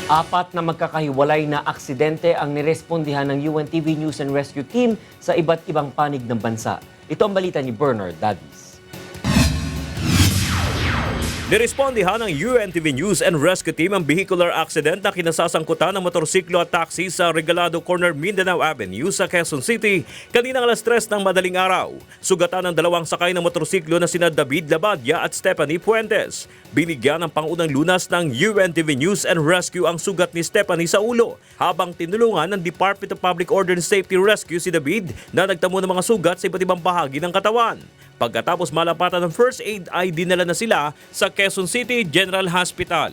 Apat na magkakahiwalay na aksidente ang nirespondihan ng UNTV News and Rescue Team sa iba't ibang panig ng bansa. Ito ang balita ni Bernard Dadis. Nirespondihan ng UNTV News and Rescue Team ang vehicular accident na kinasasangkutan ng motorsiklo at taxi sa Regalado Corner, Mindanao Avenue sa Quezon City kaninang alas 3 ng madaling araw. Sugatan ng dalawang sakay ng motorsiklo na sina David Labadia at Stephanie Puentes. Binigyan ng pangunang lunas ng UNTV News and Rescue ang sugat ni Stephanie sa ulo, habang tinulungan ng Department of Public Order and Safety Rescue si David na nagtamo ng mga sugat sa iba't ibang bahagi ng katawan. Pagkatapos malapatan ng first aid ay dinala na sila sa Quezon City General Hospital.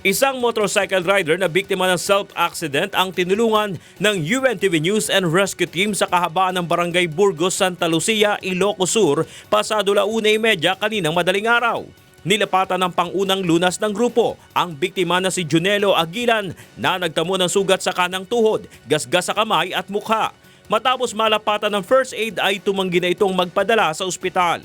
Isang motorcycle rider na biktima ng self-accident ang tinulungan ng UNTV News and Rescue Team sa kahabaan ng Barangay Burgos, Santa Lucia, Ilocos Sur, pasado 1:30 kaninang madaling araw. Nilapatan ng pangunang lunas ng grupo ang biktima na si Junelo Aguilan na nagtamo ng sugat sa kanang tuhod, gasgas sa kamay at mukha. Matapos malapatan ng first aid ay tumanggi na itong magpadala sa ospital.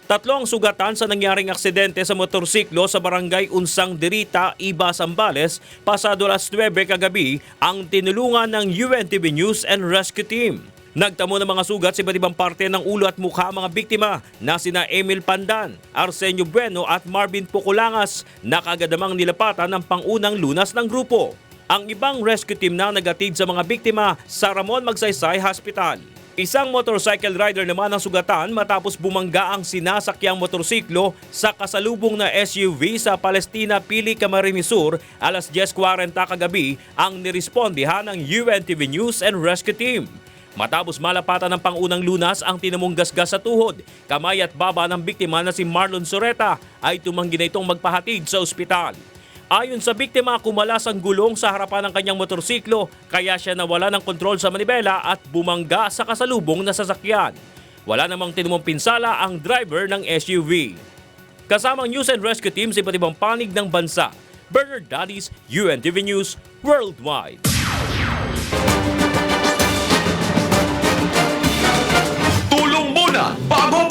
Tatlong sugatan sa nangyaring aksidente sa motorsiklo sa Barangay Unsang Dirita, Iba, Zambales, pasado alas 9 kagabi ang tinulungan ng UNTV News and Rescue Team. Nagtamo ng mga sugat sa iba't ibang parte ng ulo at mukha ang mga biktima na sina Emil Pandan, Arsenio Bueno at Marvin Pukulangas na kagadamang nilapatan ng pangunang lunas ng grupo. Ang ibang rescue team na nagatid sa mga biktima sa Ramon Magsaysay Hospital. Isang motorcycle rider naman ang sugatan matapos bumangga ang sinasakyang motorsiklo sa kasalubong na SUV sa Palestina, Pili, Camarines Sur, alas 10:40 kagabi ang nirespondihan ng UNTV News and Rescue Team. Matapos malapatan ng pangunang lunas ang tinamong gasgas sa tuhod, kamay at baba ng biktima na si Marlon Soreta ay tumanggi na itong magpahatid sa ospital. Ayon sa biktima, kumalas ang gulong sa harapan ng kanyang motorsiklo kaya siya nawala ng kontrol sa manibela at bumangga sa kasalubong na sasakyan. Wala namang tinumong pinsala ang driver ng SUV. Kasamang News and Rescue Team sa iba't ibang panig ng bansa. Bernard Dadis, UNTV News Worldwide. Tulong muna bago